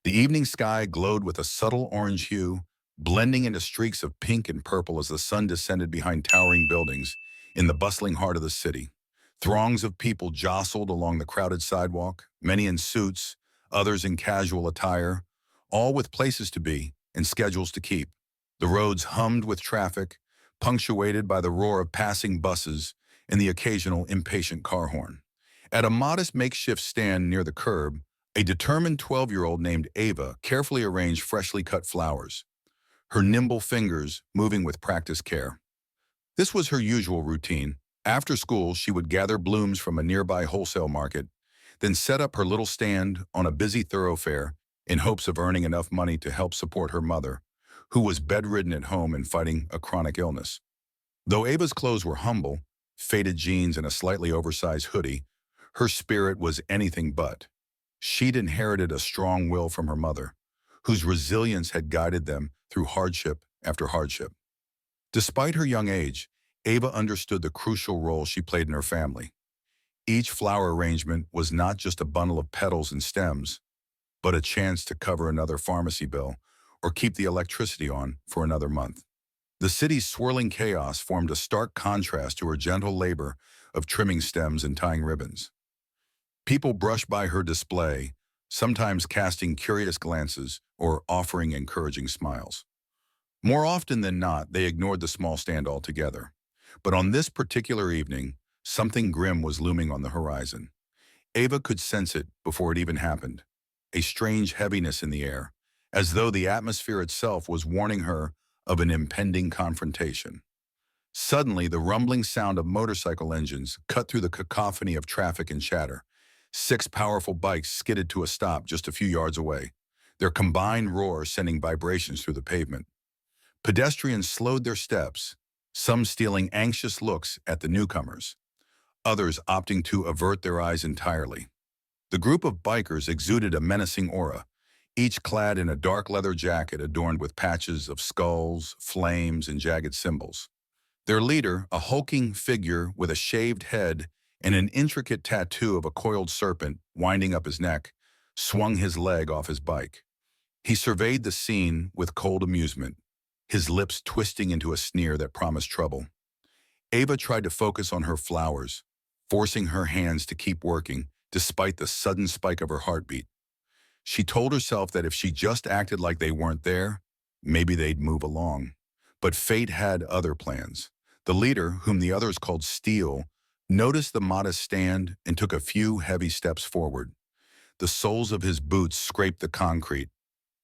The evening sky glowed with a subtle orange hue, blending into streaks of pink and purple as the sun descended behind towering buildings in the bustling heart of the city. Throngs of people jostled along the crowded sidewalk, many in suits, others in casual attire, all with places to be and schedules to keep. The roads hummed with traffic, punctuated by the roar of passing buses and the occasional impatient car horn. At a modest makeshift stand near the curb, a determined 12-year-old named Ava carefully arranged freshly cut flowers, her nimble fingers moving with practiced care. This was her usual routine. After school, she would gather blooms from a nearby wholesale market, then set up her little stand on a busy thoroughfare in hopes of earning enough money to help support her mother, who was bedridden at home and fighting a chronic illness. Though Ava's clothes were humble, faded jeans and a slightly oversized hoodie, her spirit was anything but. She'd inherited a strong will from her mother, whose resilience had guided them through hardship after hardship. Despite her young age, Ava understood the crucial role she played in her family. Each flower arrangement was not just a bundle of petals and stems, but a chance to cover another pharmacy bill or keep the electricity on for another month. The city's swirling chaos formed a stark contrast to her gentle labor of trimming stems and tying ribbons. People brushed by her display, sometimes casting curious glances or offering encouraging smiles. More often than not, they ignored the small stand altogether. But on this particular evening, something grim was looming on the horizon. Ava could sense it before it even happened, a strange heaviness in the air, as though the atmosphere itself was warning her of an impending confrontation. Suddenly, the rumbling sound of motorcycle engines cut through the cacophony of traffic and chatter. 6 powerful bikes skidded to a stop just a few yards away, their combined roar sending vibrations through the pavement. Pedestrians slowed their steps, some stealing anxious looks at the newcomers, others opting to avert their eyes entirely. The group of bikers exuded a menacing aura, each clad in a dark leather jacket adorned with patches of skulls, flames, and jagged symbols. Their leader, a hulking figure with a shaved head and an intricate tattoo of a coiled serpent winding up his neck, swung his leg off his bike. He surveyed the scene with cold amusement, his lips twisting into a sneer that promised trouble. Ava tried to focus on her flowers, forcing her hands to keep working despite the sudden spike of her heartbeat. She told herself that if she just acted like they weren't there, maybe they'd move along. But fate had other plans. The leader, whom the others called Steel, noticed the modest stand and took a few heavy steps forward. The soles of his boots scraped the concrete,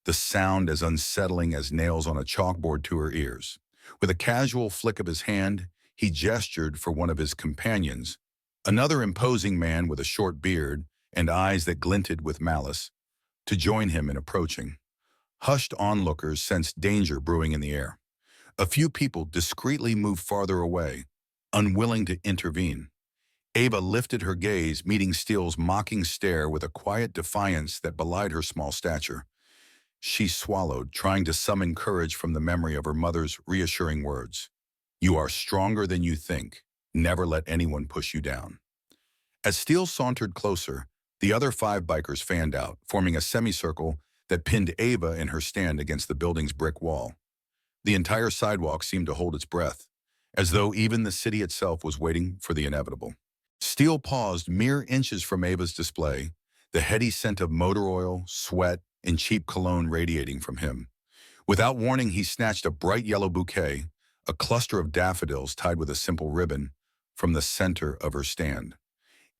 the sound as unsettling as nails on a chalkboard to her ears. With a casual flick of his hand, he gestured for one of his companions, another imposing man with a short beard and eyes that glinted with malice, to join him in approaching. Hushed onlookers sensed danger brewing in the air. A few people discreetly moved farther away, unwilling to intervene. Ava lifted her gaze, meeting Steele's mocking stare with a quiet defiance that belied her small stature. She swallowed, trying to summon courage from the memory of her mother's reassuring words. "You are stronger than you think. Never let anyone push you down." As Steele sauntered closer, the other 5 bikers fanned out, forming a semicircle that pinned Ava in her stand against the building's brick wall. The entire sidewalk seemed to hold its breath, as though even the city itself was waiting for the inevitable. Steele paused mere inches from Ava's display, the heady scent of motor oil, sweat, and cheap cologne radiating from him. Without warning, he snatched a bright yellow bouquet, a cluster of daffodils tied with a simple ribbon, from the center of her stand.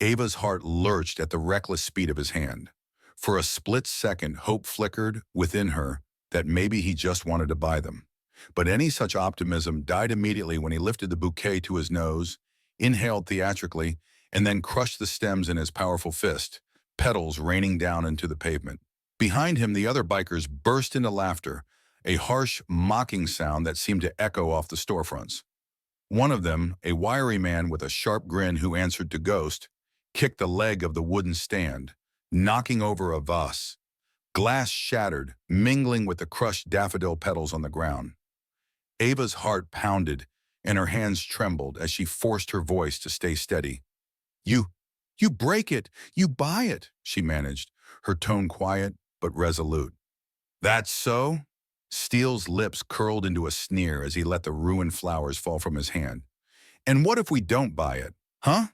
Ava's heart lurched at the reckless speed of his hand. For a split second, hope flickered within her that maybe he just wanted to buy them. But any such optimism died immediately when he lifted the bouquet to his nose, inhaled theatrically, and then crushed the stems in his powerful fist, petals raining down into the pavement. Behind him, the other bikers burst into laughter, a harsh, mocking sound that seemed to echo off the storefronts. One of them, a wiry man with a sharp grin who answered to Ghost, kicked the leg of the wooden stand, knocking over a vase. Glass shattered, mingling with the crushed daffodil petals on the ground. Ava's heart pounded, and her hands trembled as she forced her voice to stay steady. You break it, you buy it," she managed, her tone quiet, but resolute. "That's so?" Steele's lips curled into a sneer as he let the ruined flowers fall from his hand. "And what if we don't buy it? Huh?"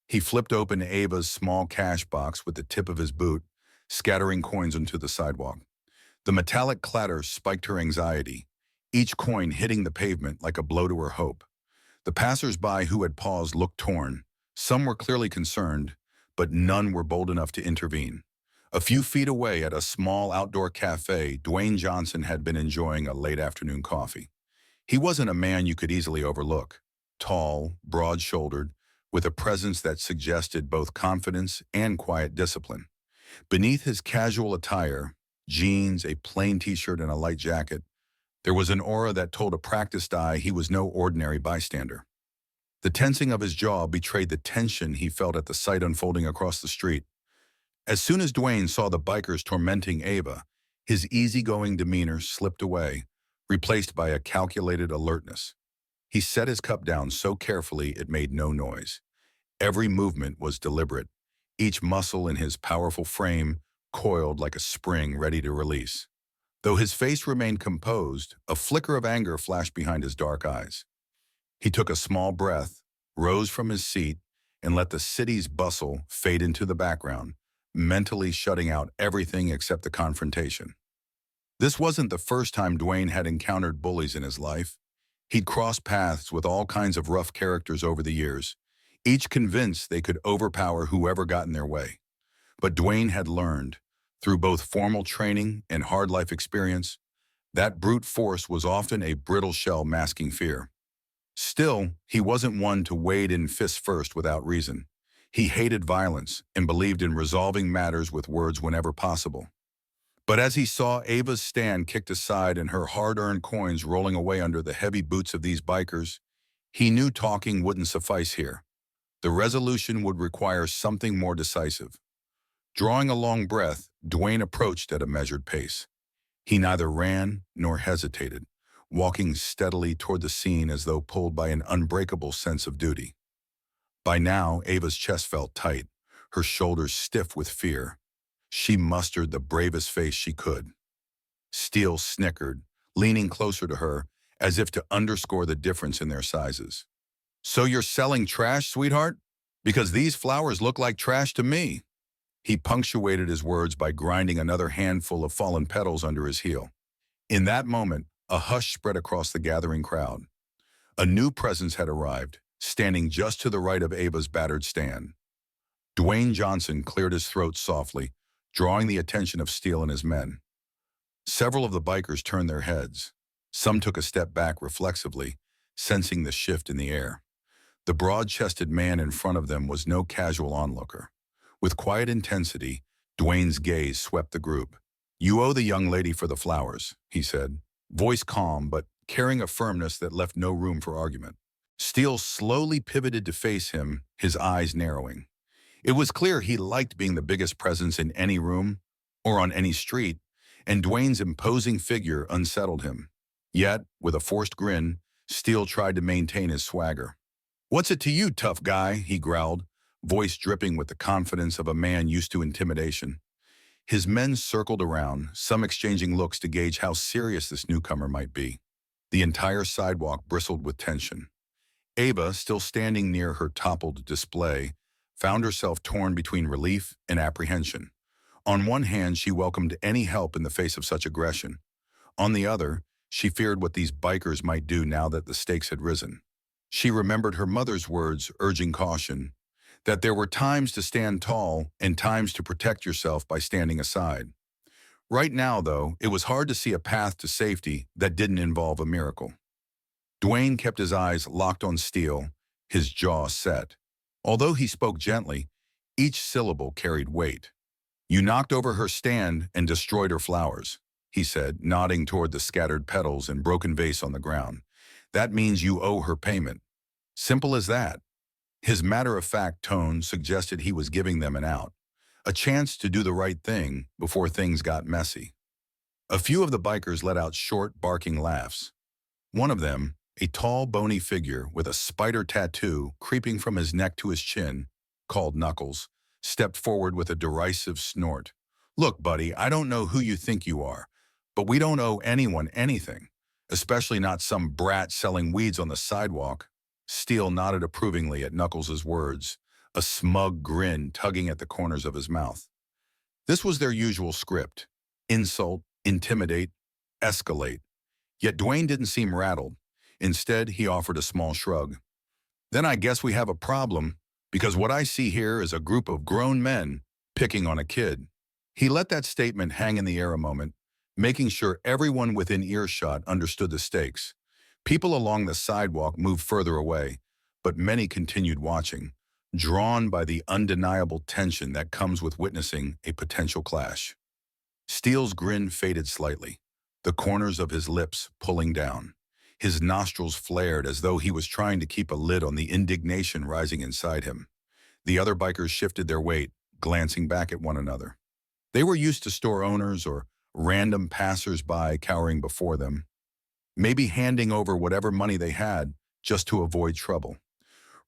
He flipped open Ava's small cash box with the tip of his boot, scattering coins onto the sidewalk. The metallic clatter spiked her anxiety, each coin hitting the pavement like a blow to her hope. The passers-by who had paused looked torn. Some were clearly concerned, but none were bold enough to intervene. A few feet away at a small outdoor cafe, Dwayne Johnson had been enjoying a late afternoon coffee. He wasn't a man you could easily overlook. Tall, broad-shouldered, with a presence that suggested both confidence and quiet discipline. Beneath his casual attire, jeans, a plain t-shirt, and a light jacket, there was an aura that told a practiced eye he was no ordinary bystander. The tensing of his jaw betrayed the tension he felt at the sight unfolding across the street. As soon as Dwayne saw the bikers tormenting Ava, his easygoing demeanor slipped away, replaced by a calculated alertness. He set his cup down so carefully it made no noise. Every movement was deliberate, each muscle in his powerful frame coiled like a spring ready to release. Though his face remained composed, a flicker of anger flashed behind his dark eyes. He took a small breath, rose from his seat, and let the city's bustle fade into the background, mentally shutting out everything except the confrontation. This wasn't the first time Dwayne had encountered bullies in his life. He'd crossed paths with all kinds of rough characters over the years, each convinced they could overpower whoever got in their way. But Dwayne had learned, through both formal training and hard life experience, that brute force was often a brittle shell masking fear. Still, he wasn't one to wade in fists first without reason. He hated violence and believed in resolving matters with words whenever possible. But as he saw Ava's stand kicked aside and her hard-earned coins rolling away under the heavy boots of these bikers, he knew talking wouldn't suffice here. The resolution would require something more decisive. Drawing a long breath, Dwayne approached at a measured pace. He neither ran nor hesitated, walking steadily toward the scene as though pulled by an unbreakable sense of duty. By now, Ava's chest felt tight, her shoulders stiff with fear. She mustered the bravest face she could. Steele snickered, leaning closer to her, as if to underscore the difference in their sizes. "So you're selling trash, sweetheart? Because these flowers look like trash to me." He punctuated his words by grinding another handful of fallen petals under his heel. In that moment, a hush spread across the gathering crowd. A new presence had arrived, standing just to the right of Ava's battered stand. Dwayne Johnson cleared his throat softly, drawing the attention of Steele and his men. Several of the bikers turned their heads. Some took a step back reflexively, sensing the shift in the air. The broad-chested man in front of them was no casual onlooker. With quiet intensity, Dwayne's gaze swept the group. "You owe the young lady for the flowers," he said, voice calm but carrying a firmness that left no room for argument. Steele slowly pivoted to face him, his eyes narrowing. It was clear he liked being the biggest presence in any room or on any street, and Dwayne's imposing figure unsettled him. Yet, with a forced grin, Steele tried to maintain his swagger. "What's it to you, tough guy?" he growled, voice dripping with the confidence of a man used to intimidation. His men circled around, some exchanging looks to gauge how serious this newcomer might be. The entire sidewalk bristled with tension. Ava, still standing near her toppled display, found herself torn between relief and apprehension. On one hand, she welcomed any help in the face of such aggression. On the other, she feared what these bikers might do now that the stakes had risen. She remembered her mother's words urging caution, that there were times to stand tall and times to protect yourself by standing aside. Right now, though, it was hard to see a path to safety that didn't involve a miracle. Dwayne kept his eyes locked on Steele, his jaw set. Although he spoke gently, each syllable carried weight. "You knocked over her stand and destroyed her flowers," he said, nodding toward the scattered petals and broken vase on the ground. "That means you owe her payment. Simple as that." His matter-of-fact tone suggested he was giving them an out, a chance to do the right thing before things got messy. A few of the bikers let out short, barking laughs. One of them, a tall, bony figure with a spider tattoo creeping from his neck to his chin, called Knuckles, stepped forward with a derisive snort. Look, buddy, I don't know who you think you are, but we don't owe anyone anything, especially not some brat selling weeds on the sidewalk. Steele nodded approvingly at Knuckles' words, a smug grin tugging at the corners of his mouth. This was their usual script: insult, intimidate, escalate. Yet Dwayne didn't seem rattled. Instead, he offered a small shrug. Then I guess we have a problem, because what I see here is a group of grown men picking on a kid. He let that statement hang in the air a moment, making sure everyone within earshot understood the stakes. People along the sidewalk moved further away, but many continued watching, drawn by the undeniable tension that comes with witnessing a potential clash. Steele's grin faded slightly, the corners of his lips pulling down. His nostrils flared as though he was trying to keep a lid on the indignation rising inside him. The other bikers shifted their weight, glancing back at one another. They were used to store owners or random passers-by cowering before them, maybe handing over whatever money they had just to avoid trouble.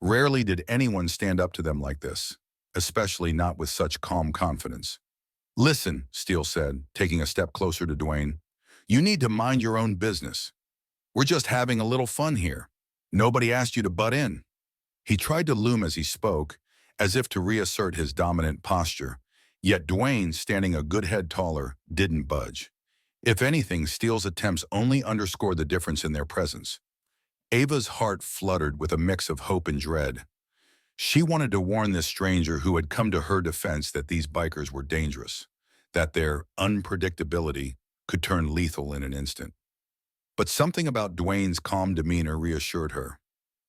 Rarely did anyone stand up to them like this, especially not with such calm confidence. "Listen," Steele said, taking a step closer to Dwayne. "You need to mind your own business. We're just having a little fun here. Nobody asked you to butt in." He tried to loom as he spoke, as if to reassert his dominant posture, yet Dwayne, standing a good head taller, didn't budge. If anything, Steele's attempts only underscored the difference in their presence. Ava's heart fluttered with a mix of hope and dread. She wanted to warn this stranger who had come to her defense that these bikers were dangerous, that their unpredictability could turn lethal in an instant. But something about Dwayne's calm demeanor reassured her.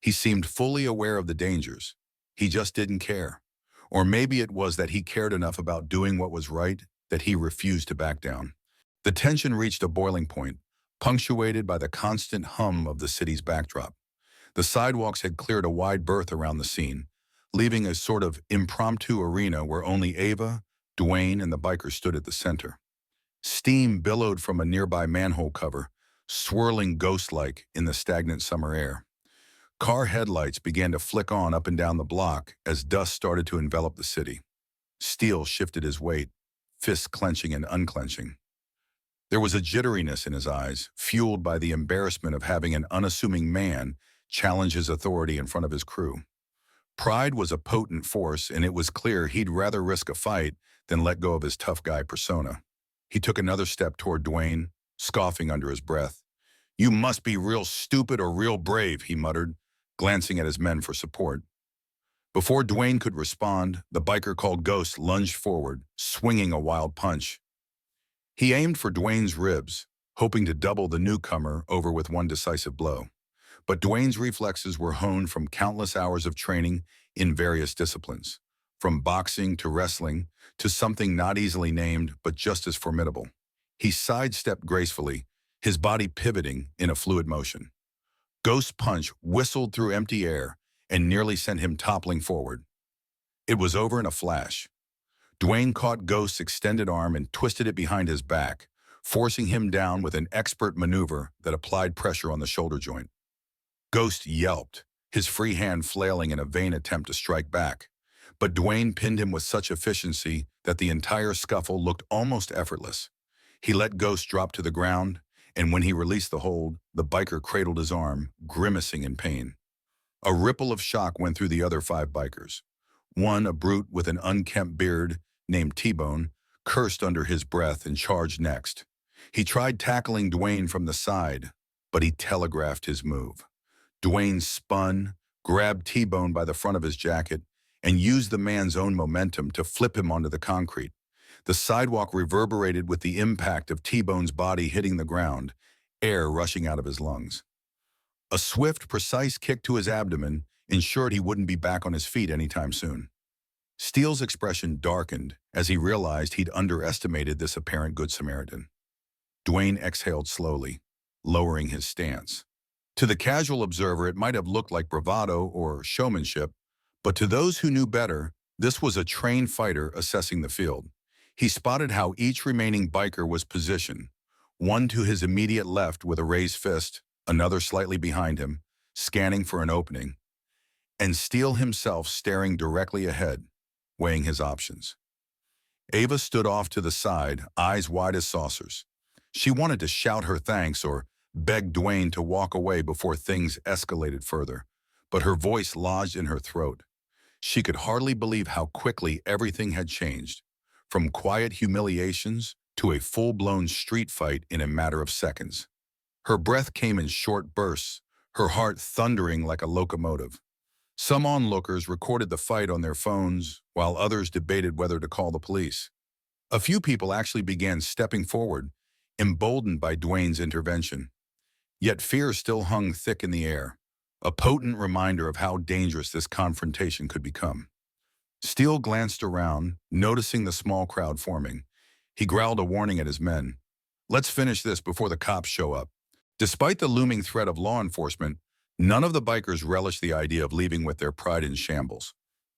He seemed fully aware of the dangers. He just didn't care. Or maybe it was that he cared enough about doing what was right that he refused to back down. The tension reached a boiling point, punctuated by the constant hum of the city's backdrop. The sidewalks had cleared a wide berth around the scene, leaving a sort of impromptu arena where only Ava, Dwayne, and the bikers stood at the center. Steam billowed from a nearby manhole cover, swirling ghost-like in the stagnant summer air. Car headlights began to flick on up and down the block as dust started to envelop the city. Steele shifted his weight, fists clenching and unclenching. There was a jitteriness in his eyes, fueled by the embarrassment of having an unassuming man challenge his authority in front of his crew. Pride was a potent force, and it was clear he'd rather risk a fight than let go of his tough guy persona. He took another step toward Dwayne, scoffing under his breath. "You must be real stupid or real brave," he muttered, glancing at his men for support. Before Dwayne could respond, the biker called Ghost lunged forward, swinging a wild punch. He aimed for Dwayne's ribs, hoping to double the newcomer over with one decisive blow. But Dwayne's reflexes were honed from countless hours of training in various disciplines, from boxing to wrestling to something not easily named but just as formidable. He sidestepped gracefully, his body pivoting in a fluid motion. Ghost's punch whistled through empty air and nearly sent him toppling forward. It was over in a flash. Dwayne caught Ghost's extended arm and twisted it behind his back, forcing him down with an expert maneuver that applied pressure on the shoulder joint. Ghost yelped, his free hand flailing in a vain attempt to strike back. But Dwayne pinned him with such efficiency that the entire scuffle looked almost effortless. He let Ghost drop to the ground, and when he released the hold, the biker cradled his arm, grimacing in pain. A ripple of shock went through the other 5 bikers. One, a brute with an unkempt beard named T-Bone, cursed under his breath and charged next. He tried tackling Dwayne from the side, but he telegraphed his move. Dwayne spun, grabbed T-Bone by the front of his jacket, and used the man's own momentum to flip him onto the concrete. The sidewalk reverberated with the impact of T-Bone's body hitting the ground, air rushing out of his lungs. A swift, precise kick to his abdomen ensured he wouldn't be back on his feet anytime soon. Steele's expression darkened as he realized he'd underestimated this apparent Good Samaritan. Dwayne exhaled slowly, lowering his stance. To the casual observer, it might have looked like bravado or showmanship, but to those who knew better, this was a trained fighter assessing the field. He spotted how each remaining biker was positioned, one to his immediate left with a raised fist, another slightly behind him, scanning for an opening, and Steele himself staring directly ahead, weighing his options. Ava stood off to the side, eyes wide as saucers. She wanted to shout her thanks or beg Dwayne to walk away before things escalated further, but her voice lodged in her throat. She could hardly believe how quickly everything had changed, from quiet humiliations to a full-blown street fight in a matter of seconds. Her breath came in short bursts, her heart thundering like a locomotive. Some onlookers recorded the fight on their phones, while others debated whether to call the police. A few people actually began stepping forward, emboldened by Dwayne's intervention. Yet fear still hung thick in the air, a potent reminder of how dangerous this confrontation could become. Steele glanced around, noticing the small crowd forming. He growled a warning at his men. "Let's finish this before the cops show up." Despite the looming threat of law enforcement, none of the bikers relished the idea of leaving with their pride in shambles.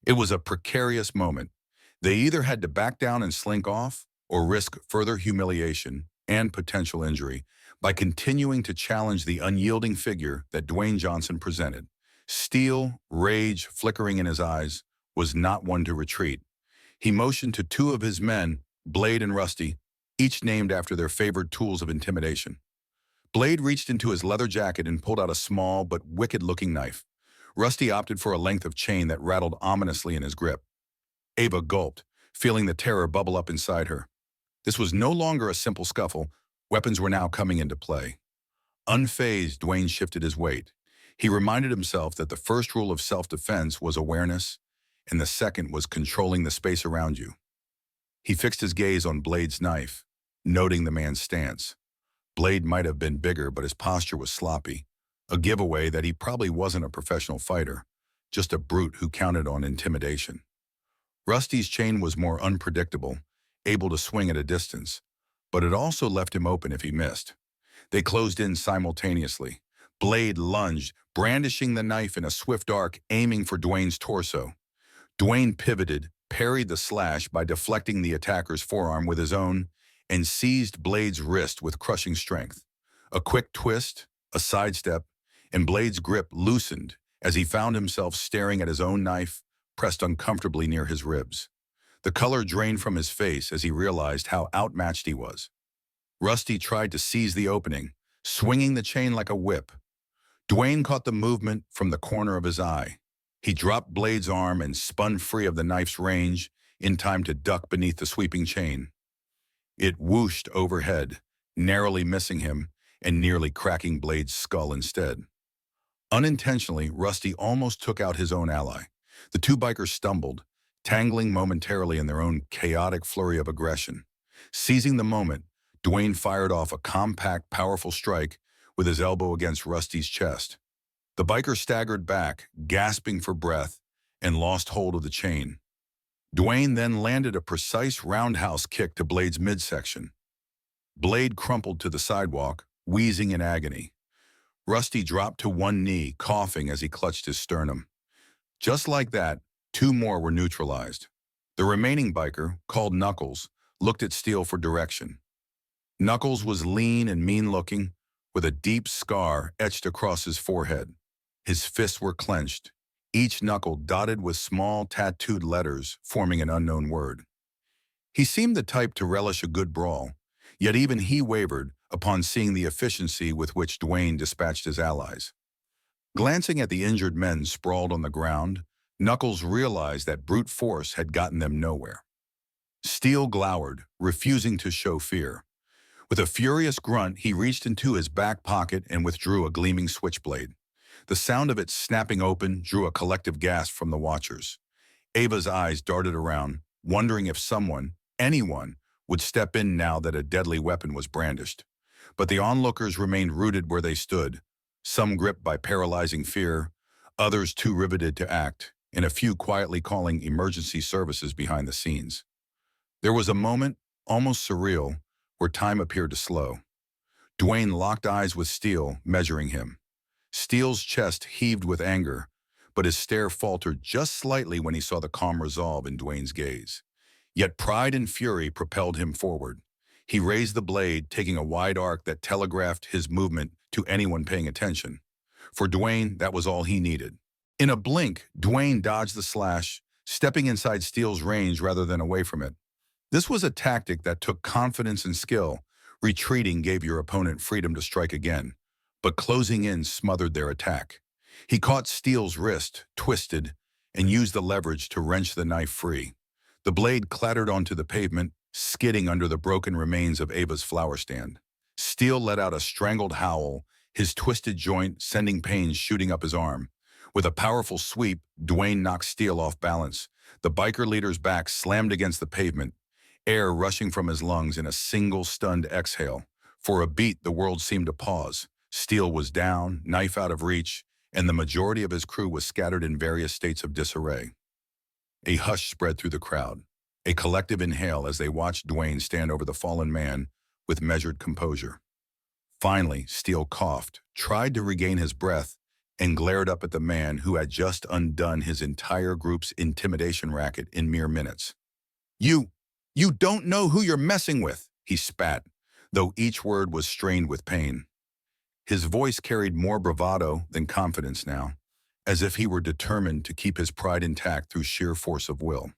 It was a precarious moment. They either had to back down and slink off, or risk further humiliation and potential injury by continuing to challenge the unyielding figure that Dwayne Johnson presented. Steel, rage flickering in his eyes, was not one to retreat. He motioned to two of his men, Blade and Rusty, each named after their favored tools of intimidation. Blade reached into his leather jacket and pulled out a small but wicked-looking knife. Rusty opted for a length of chain that rattled ominously in his grip. Ava gulped, feeling the terror bubble up inside her. This was no longer a simple scuffle. Weapons were now coming into play. Unfazed, Dwayne shifted his weight. He reminded himself that the first rule of self-defense was awareness, and the second was controlling the space around you. He fixed his gaze on Blade's knife, noting the man's stance. Blade might have been bigger, but his posture was sloppy, a giveaway that he probably wasn't a professional fighter, just a brute who counted on intimidation. Rusty's chain was more unpredictable, able to swing at a distance, but it also left him open if he missed. They closed in simultaneously. Blade lunged, brandishing the knife in a swift arc, aiming for Dwayne's torso. Dwayne pivoted, parried the slash by deflecting the attacker's forearm with his own, and seized Blade's wrist with crushing strength. A quick twist, a sidestep, and Blade's grip loosened as he found himself staring at his own knife, pressed uncomfortably near his ribs. The color drained from his face as he realized how outmatched he was. Rusty tried to seize the opening, swinging the chain like a whip. Dwayne caught the movement from the corner of his eye. He dropped Blade's arm and spun free of the knife's range in time to duck beneath the sweeping chain. It whooshed overhead, narrowly missing him and nearly cracking Blade's skull instead. Unintentionally, Rusty almost took out his own ally. The two bikers stumbled, tangling momentarily in their own chaotic flurry of aggression. Seizing the moment, Dwayne fired off a compact, powerful strike with his elbow against Rusty's chest. The biker staggered back, gasping for breath, and lost hold of the chain. Dwayne then landed a precise roundhouse kick to Blade's midsection. Blade crumpled to the sidewalk, wheezing in agony. Rusty dropped to one knee, coughing as he clutched his sternum. Just like that, two more were neutralized. The remaining biker, called Knuckles, looked at Steele for direction. Knuckles was lean and mean-looking, with a deep scar etched across his forehead. His fists were clenched, each knuckle dotted with small tattooed letters forming an unknown word. He seemed the type to relish a good brawl, yet even he wavered upon seeing the efficiency with which Dwayne dispatched his allies. Glancing at the injured men sprawled on the ground, Knuckles realized that brute force had gotten them nowhere. Steele glowered, refusing to show fear. With a furious grunt, he reached into his back pocket and withdrew a gleaming switchblade. The sound of it snapping open drew a collective gasp from the watchers. Ava's eyes darted around, wondering if someone, anyone, would step in now that a deadly weapon was brandished. But the onlookers remained rooted where they stood, some gripped by paralyzing fear, others too riveted to act, and a few quietly calling emergency services behind the scenes. There was a moment, almost surreal, where time appeared to slow. Dwayne locked eyes with Steele, measuring him. Steele's chest heaved with anger, but his stare faltered just slightly when he saw the calm resolve in Dwayne's gaze. Yet pride and fury propelled him forward. He raised the blade, taking a wide arc that telegraphed his movement to anyone paying attention. For Dwayne, that was all he needed. In a blink, Dwayne dodged the slash, stepping inside Steele's range rather than away from it. This was a tactic that took confidence and skill. Retreating gave your opponent freedom to strike again, but closing in smothered their attack. He caught Steele's wrist, twisted, and used the leverage to wrench the knife free. The blade clattered onto the pavement, skidding under the broken remains of Ava's flower stand. Steele let out a strangled howl, his twisted joint sending pain shooting up his arm. With a powerful sweep, Dwayne knocked Steele off balance. The biker leader's back slammed against the pavement, air rushing from his lungs in a single stunned exhale. For a beat, the world seemed to pause. Steele was down, knife out of reach, and the majority of his crew was scattered in various states of disarray. A hush spread through the crowd, a collective inhale as they watched Dwayne stand over the fallen man with measured composure. Finally, Steele coughed, tried to regain his breath, and glared up at the man who had just undone his entire group's intimidation racket in mere minutes. You don't know who you're messing with, he spat, though each word was strained with pain. His voice carried more bravado than confidence now, as if he were determined to keep his pride intact through sheer force of will.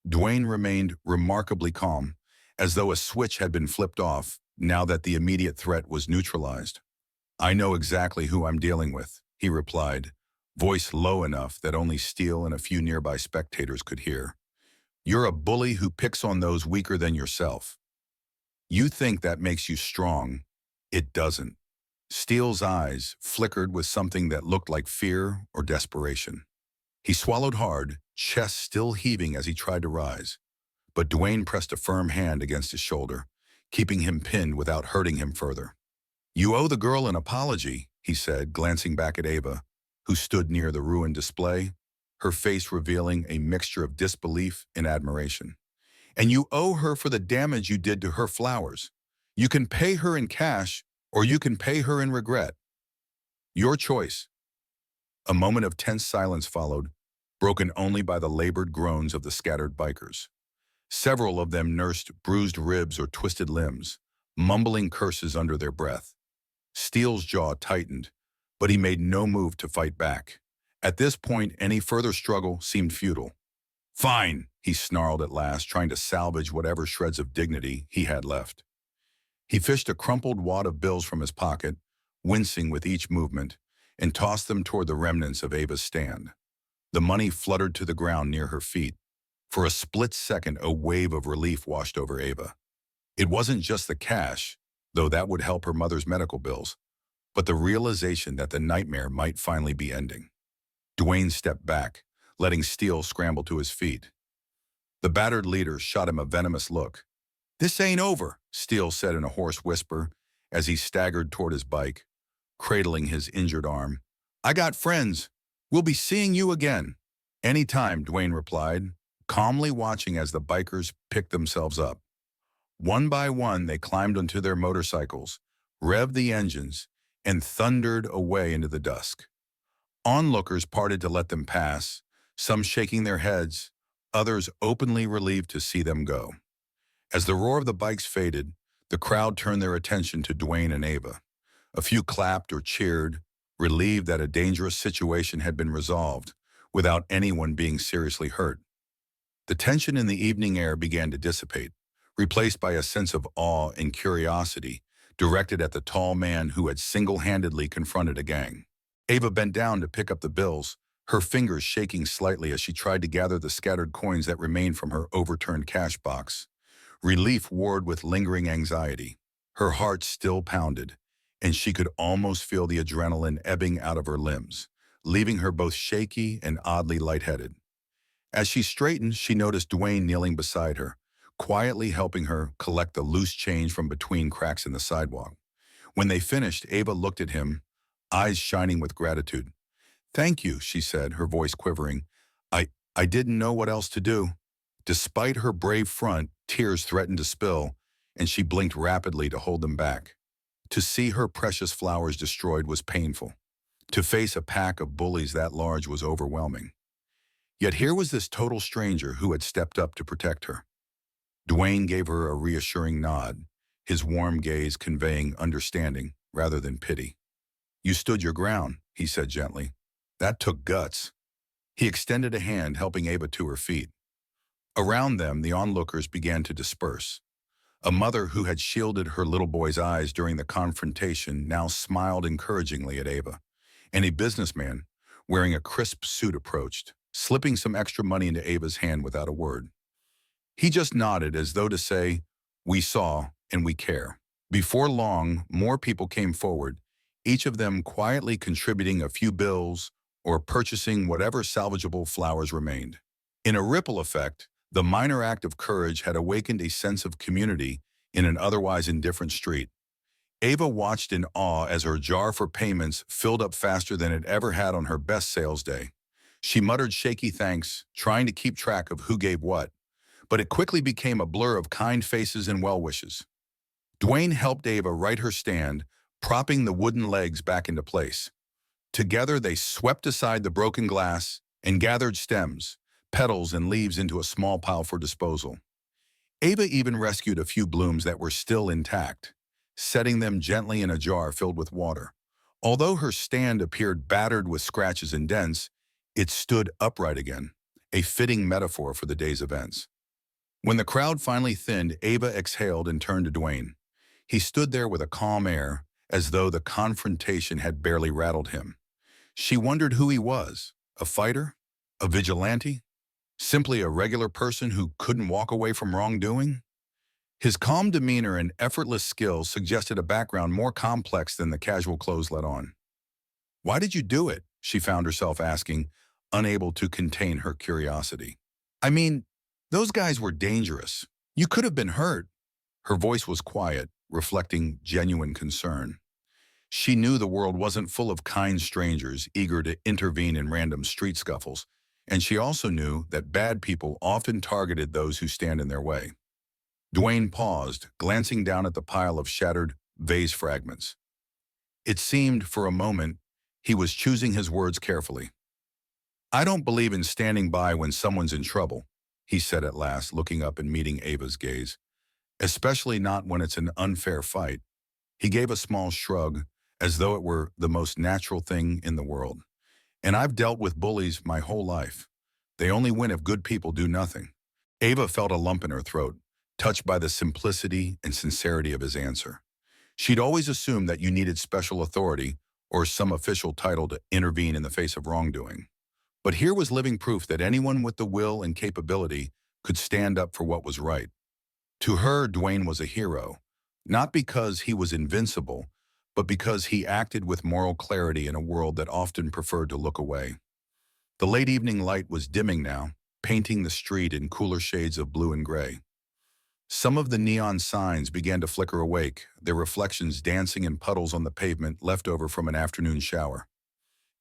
Dwayne remained remarkably calm, as though a switch had been flipped off now that the immediate threat was neutralized. I know exactly who I'm dealing with, he replied, voice low enough that only Steele and a few nearby spectators could hear. You're a bully who picks on those weaker than yourself. You think that makes you strong. It doesn't. Steele's eyes flickered with something that looked like fear or desperation. He swallowed hard, chest still heaving as he tried to rise. But Dwayne pressed a firm hand against his shoulder, keeping him pinned without hurting him further. You owe the girl an apology, he said, glancing back at Ava, who stood near the ruined display, her face revealing a mixture of disbelief and admiration. And you owe her for the damage you did to her flowers. You can pay her in cash, or you can pay her in regret. Your choice. A moment of tense silence followed, broken only by the labored groans of the scattered bikers. Several of them nursed bruised ribs or twisted limbs, mumbling curses under their breath. Steele's jaw tightened, but he made no move to fight back. At this point, any further struggle seemed futile. Fine, he snarled at last, trying to salvage whatever shreds of dignity he had left. He fished a crumpled wad of bills from his pocket, wincing with each movement, and tossed them toward the remnants of Ava's stand. The money fluttered to the ground near her feet. For a split second, a wave of relief washed over Ava. It wasn't just the cash, though that would help her mother's medical bills, but the realization that the nightmare might finally be ending. Dwayne stepped back, letting Steele scramble to his feet. The battered leader shot him a venomous look. This ain't over, Steele said in a hoarse whisper as he staggered toward his bike, cradling his injured arm. I got friends. We'll be seeing you again. Anytime, Dwayne replied, calmly watching as the bikers picked themselves up. One by one, they climbed onto their motorcycles, revved the engines, and thundered away into the dusk. Onlookers parted to let them pass, some shaking their heads, others openly relieved to see them go. As the roar of the bikes faded, the crowd turned their attention to Dwayne and Ava. A few clapped or cheered, relieved that a dangerous situation had been resolved, without anyone being seriously hurt. The tension in the evening air began to dissipate, replaced by a sense of awe and curiosity directed at the tall man who had single-handedly confronted a gang. Ava bent down to pick up the bills, her fingers shaking slightly as she tried to gather the scattered coins that remained from her overturned cash box. Relief warred with lingering anxiety. Her heart still pounded, and she could almost feel the adrenaline ebbing out of her limbs, leaving her both shaky and oddly lightheaded. As she straightened, she noticed Dwayne kneeling beside her, quietly helping her collect the loose change from between cracks in the sidewalk. When they finished, Ava looked at him, eyes shining with gratitude. Thank you, she said, her voice quivering. I didn't know what else to do. Despite her brave front, tears threatened to spill, and she blinked rapidly to hold them back. To see her precious flowers destroyed was painful. To face a pack of bullies that large was overwhelming. Yet here was this total stranger who had stepped up to protect her. Dwayne gave her a reassuring nod, his warm gaze conveying understanding rather than pity. You stood your ground, he said gently. That took guts. He extended a hand, helping Ava to her feet. Around them, the onlookers began to disperse. A mother who had shielded her little boy's eyes during the confrontation now smiled encouragingly at Ava, and a businessman, wearing a crisp suit, approached, slipping some extra money into Ava's hand without a word. He just nodded as though to say, "We saw and we care." Before long, more people came forward, each of them quietly contributing a few bills or purchasing whatever salvageable flowers remained. In a ripple effect, the minor act of courage had awakened a sense of community in an otherwise indifferent street. Ava watched in awe as her jar for payments filled up faster than it ever had on her best sales day. She muttered shaky thanks, trying to keep track of who gave what, but it quickly became a blur of kind faces and well wishes. Dwayne helped Ava right her stand, propping the wooden legs back into place. Together they swept aside the broken glass and gathered stems, petals, and leaves into a small pile for disposal. Ava even rescued a few blooms that were still intact, setting them gently in a jar filled with water. Although her stand appeared battered with scratches and dents, it stood upright again, a fitting metaphor for the day's events. When the crowd finally thinned, Ava exhaled and turned to Dwayne. He stood there with a calm air, as though the confrontation had barely rattled him. She wondered who he was, a fighter, a vigilante, simply a regular person who couldn't walk away from wrongdoing. His calm demeanor and effortless skill suggested a background more complex than the casual clothes let on. "Why did you do it?" she found herself asking, unable to contain her curiosity. "I mean, those guys were dangerous. You could have been hurt." Her voice was quiet, reflecting genuine concern. She knew the world wasn't full of kind strangers eager to intervene in random street scuffles, and she also knew that bad people often targeted those who stand in their way. Dwayne paused, glancing down at the pile of shattered vase fragments. It seemed, for a moment, he was choosing his words carefully. "I don't believe in standing by when someone's in trouble," he said at last, looking up and meeting Ava's gaze. "Especially not when it's an unfair fight." He gave a small shrug, as though it were the most natural thing in the world. "And I've dealt with bullies my whole life. They only win if good people do nothing." Ava felt a lump in her throat, touched by the simplicity and sincerity of his answer. She'd always assumed that you needed special authority or some official title to intervene in the face of wrongdoing. But here was living proof that anyone with the will and capability could stand up for what was right. To her, Dwayne was a hero, not because he was invincible, but because he acted with moral clarity in a world that often preferred to look away. The late evening light was dimming now, painting the street in cooler shades of blue and gray. Some of the neon signs began to flicker awake, their reflections dancing in puddles on the pavement left over from an afternoon shower.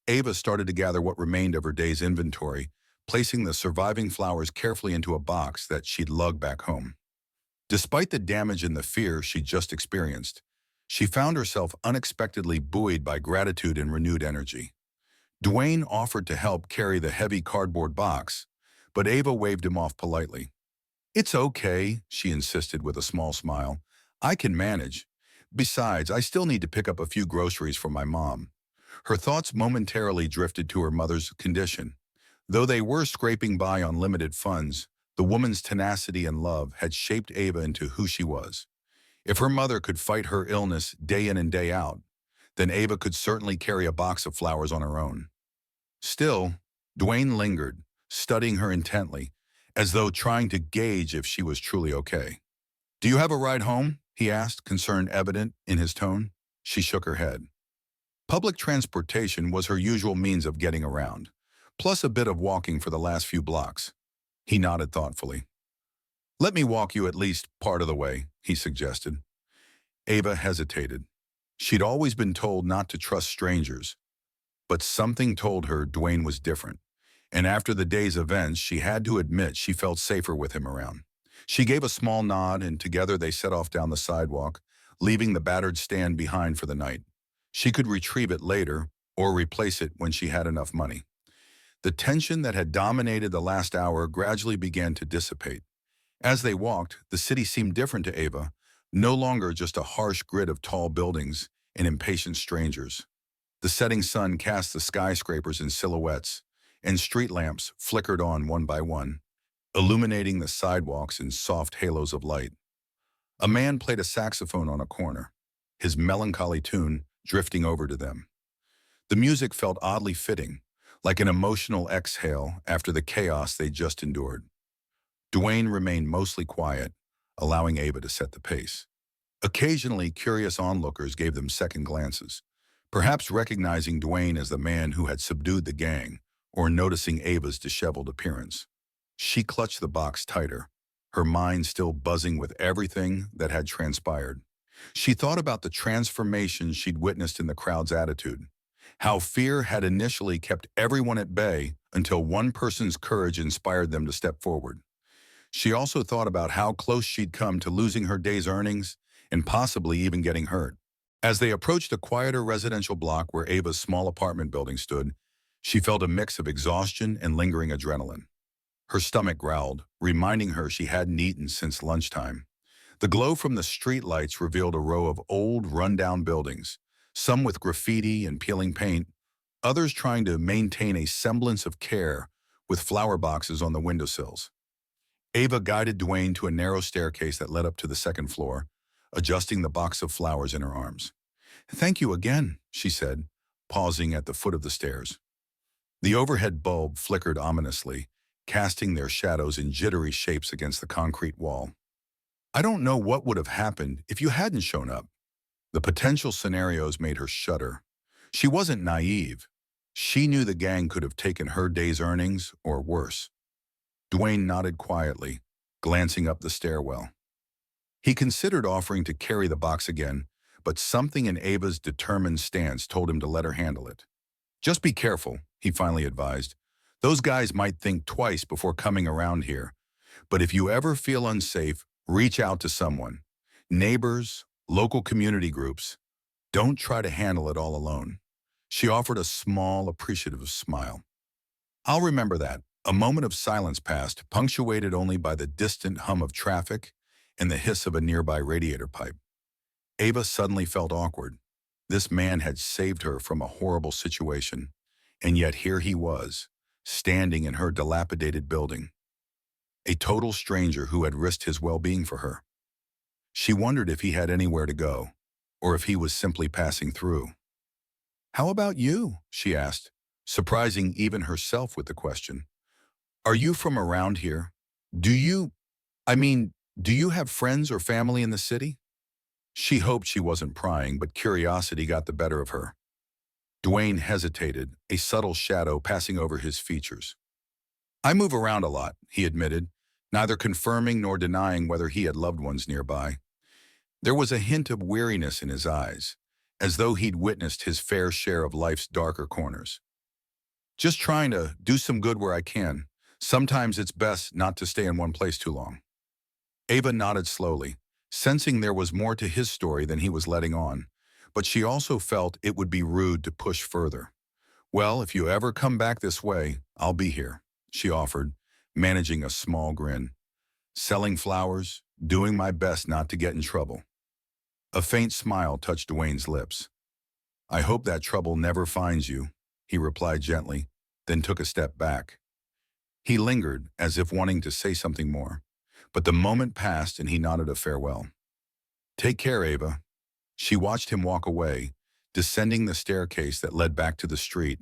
Ava started to gather what remained of her day's inventory, placing the surviving flowers carefully into a box that she'd lugged back home. Despite the damage and the fear she'd just experienced, she found herself unexpectedly buoyed by gratitude and renewed energy. Dwayne offered to help carry the heavy cardboard box, but Ava waved him off politely. "It's okay," she insisted with a small smile. "I can manage. Besides, I still need to pick up a few groceries for my mom." Her thoughts momentarily drifted to her mother's condition. Though they were scraping by on limited funds, the woman's tenacity and love had shaped Ava into who she was. If her mother could fight her illness day in and day out, then Ava could certainly carry a box of flowers on her own. Still, Dwayne lingered, studying her intently, as though trying to gauge if she was truly okay. "Do you have a ride home?" he asked, concern evident in his tone. She shook her head. Public transportation was her usual means of getting around, plus a bit of walking for the last few blocks. He nodded thoughtfully. "Let me walk you at least part of the way," he suggested. Ava hesitated. She'd always been told not to trust strangers, but something told her Dwayne was different. And after the day's events, she had to admit she felt safer with him around. She gave a small nod, and together they set off down the sidewalk, leaving the battered stand behind for the night. She could retrieve it later, or replace it when she had enough money. The tension that had dominated the last hour gradually began to dissipate. As they walked, the city seemed different to Ava, no longer just a harsh grid of tall buildings and impatient strangers. The setting sun cast the skyscrapers in silhouettes, and street lamps flickered on one by one. illuminating the sidewalks in soft halos of light. A man played a saxophone on a corner, his melancholy tune drifting over to them. The music felt oddly fitting, like an emotional exhale after the chaos they just endured. Dwayne remained mostly quiet, allowing Ava to set the pace. Occasionally, curious onlookers gave them second glances, perhaps recognizing Dwayne as the man who had subdued the gang or noticing Ava's disheveled appearance. She clutched the box tighter, her mind still buzzing with everything that had transpired. She thought about the transformation she'd witnessed in the crowd's attitude, how fear had initially kept everyone at bay until one person's courage inspired them to step forward. She also thought about how close she'd come to losing her day's earnings and possibly even getting hurt. As they approached a quieter residential block where Ava's small apartment building stood, she felt a mix of exhaustion and lingering adrenaline. Her stomach growled, reminding her she hadn't eaten since lunchtime. The glow from the streetlights revealed a row of old, run-down buildings, some with graffiti and peeling paint, others trying to maintain a semblance of care with flower boxes on the windowsills. Ava guided Dwayne to a narrow staircase that led up to the second floor, adjusting the box of flowers in her arms. "Thank you again," she said, pausing at the foot of the stairs. The overhead bulb flickered ominously, casting their shadows in jittery shapes against the concrete wall. "I don't know what would have happened if you hadn't shown up." The potential scenarios made her shudder. She wasn't naive. She knew the gang could have taken her day's earnings or worse. Dwayne nodded quietly, glancing up the stairwell. He considered offering to carry the box again, but something in Ava's determined stance told him to let her handle it. "Just be careful," he finally advised. "Those guys might think twice before coming around here. But if you ever feel unsafe, reach out to someone. Neighbors, local community groups. Don't try to handle it all alone." She offered a small, appreciative smile. "I'll remember that." A moment of silence passed, punctuated only by the distant hum of traffic and the hiss of a nearby radiator pipe. Ava suddenly felt awkward. This man had saved her from a horrible situation, and yet here he was, standing in her dilapidated building. A total stranger who had risked his well-being for her. She wondered if he had anywhere to go, or if he was simply passing through. "How about you?" she asked, surprising even herself with the question. "Are you from around here? Do you, do you have friends or family in the city?" She hoped she wasn't prying, but curiosity got the better of her. Dwayne hesitated, a subtle shadow passing over his features. "I move around a lot," he admitted, neither confirming nor denying whether he had loved ones nearby. There was a hint of weariness in his eyes, as though he'd witnessed his fair share of life's darker corners. "Just trying to do some good where I can. Sometimes it's best not to stay in one place too long." Ava nodded slowly, sensing there was more to his story than he was letting on, but she also felt it would be rude to push further. "Well, if you ever come back this way, I'll be here," she offered, managing a small grin. "Selling flowers, doing my best not to get in trouble." A faint smile touched Dwayne's lips. "I hope that trouble never finds you," he replied gently, then took a step back. He lingered, as if wanting to say something more, but the moment passed and he nodded a farewell. "Take care, Ava." She watched him walk away, descending the staircase that led back to the street.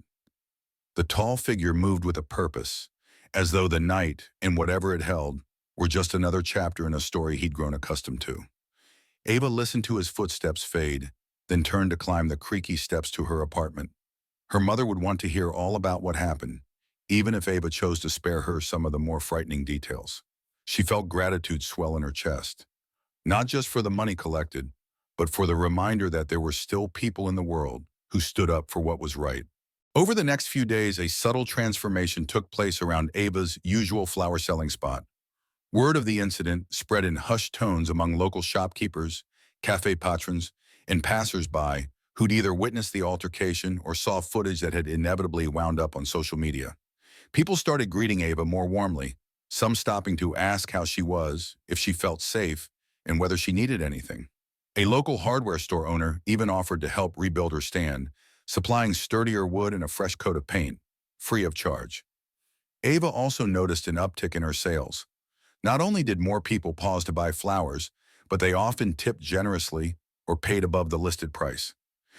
The tall figure moved with a purpose, as though the night, and whatever it held, were just another chapter in a story he'd grown accustomed to. Ava listened to his footsteps fade, then turned to climb the creaky steps to her apartment. Her mother would want to hear all about what happened, even if Ava chose to spare her some of the more frightening details. She felt gratitude swell in her chest, not just for the money collected, but for the reminder that there were still people in the world who stood up for what was right. Over the next few days, a subtle transformation took place around Ava's usual flower-selling spot. Word of the incident spread in hushed tones among local shopkeepers, cafe patrons, and passers-by who'd either witnessed the altercation or saw footage that had inevitably wound up on social media. People started greeting Ava more warmly, some stopping to ask how she was, if she felt safe, and whether she needed anything. A local hardware store owner even offered to help rebuild her stand, supplying sturdier wood and a fresh coat of paint, free of charge. Ava also noticed an uptick in her sales. Not only did more people pause to buy flowers, but they often tipped generously or paid above the listed price.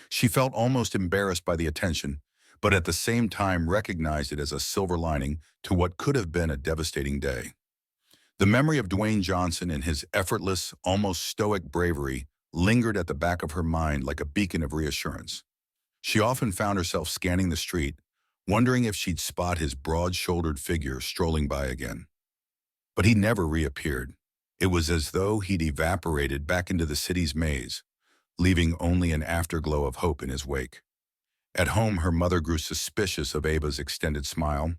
She felt almost embarrassed by the attention, but at the same time recognized it as a silver lining to what could have been a devastating day. The memory of Dwayne Johnson and his effortless, almost stoic bravery lingered at the back of her mind like a beacon of reassurance. She often found herself scanning the street, wondering if she'd spot his broad-shouldered figure strolling by again. But he never reappeared. It was as though he'd evaporated back into the city's maze, leaving only an afterglow of hope in his wake. At home, her mother grew suspicious of Ava's extended smile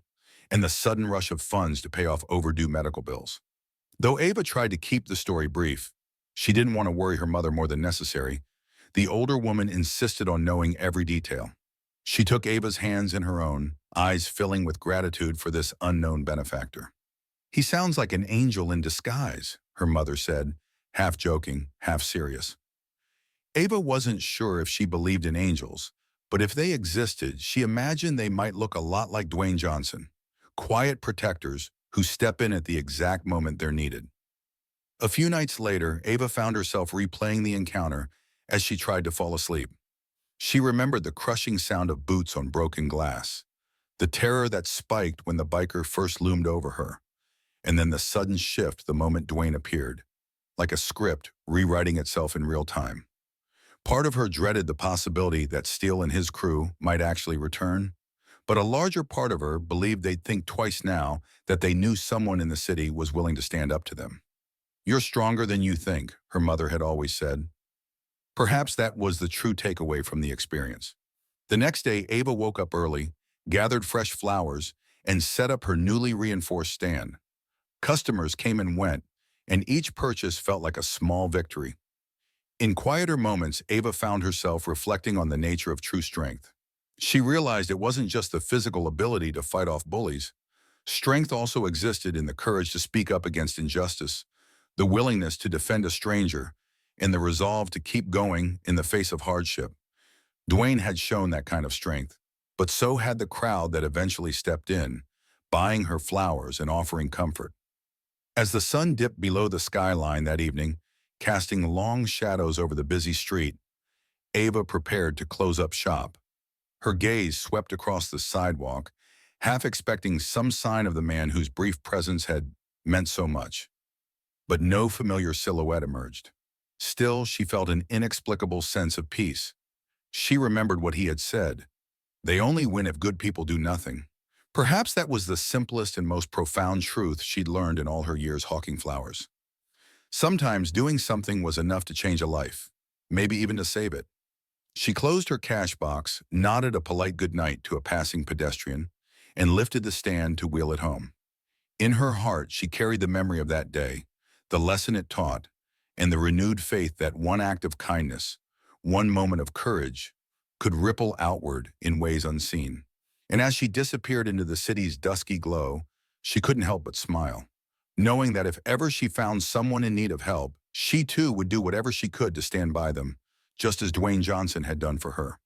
and the sudden rush of funds to pay off overdue medical bills. Though Ava tried to keep the story brief, she didn't want to worry her mother more than necessary. The older woman insisted on knowing every detail. She took Ava's hands in her own, eyes filling with gratitude for this unknown benefactor. "He sounds like an angel in disguise," her mother said, half joking, half serious. Ava wasn't sure if she believed in angels, but if they existed, she imagined they might look a lot like Dwayne Johnson, quiet protectors who step in at the exact moment they're needed. A few nights later, Ava found herself replaying the encounter as she tried to fall asleep. She remembered the crushing sound of boots on broken glass, the terror that spiked when the biker first loomed over her, and then the sudden shift the moment Dwayne appeared, like a script rewriting itself in real time. Part of her dreaded the possibility that Steele and his crew might actually return, but a larger part of her believed they'd think twice now that they knew someone in the city was willing to stand up to them. "You're stronger than you think," her mother had always said. Perhaps that was the true takeaway from the experience. The next day, Ava woke up early, gathered fresh flowers, and set up her newly reinforced stand. Customers came and went, and each purchase felt like a small victory. In quieter moments, Ava found herself reflecting on the nature of true strength. She realized it wasn't just the physical ability to fight off bullies. Strength also existed in the courage to speak up against injustice, the willingness to defend a stranger, and the resolve to keep going in the face of hardship. Dwayne had shown that kind of strength, but so had the crowd that eventually stepped in, buying her flowers and offering comfort. As the sun dipped below the skyline that evening, casting long shadows over the busy street, Ava prepared to close up shop. Her gaze swept across the sidewalk, half expecting some sign of the man whose brief presence had meant so much. But no familiar silhouette emerged. Still, she felt an inexplicable sense of peace. She remembered what he had said. "They only win if good people do nothing." Perhaps that was the simplest and most profound truth she'd learned in all her years hawking flowers. Sometimes doing something was enough to change a life, maybe even to save it. She closed her cash box, nodded a polite goodnight to a passing pedestrian, and lifted the stand to wheel it home. In her heart, she carried the memory of that day, the lesson it taught, and the renewed faith that one act of kindness, one moment of courage, could ripple outward in ways unseen. And as she disappeared into the city's dusky glow, she couldn't help but smile, knowing that if ever she found someone in need of help, she too would do whatever she could to stand by them, just as Dwayne Johnson had done for her.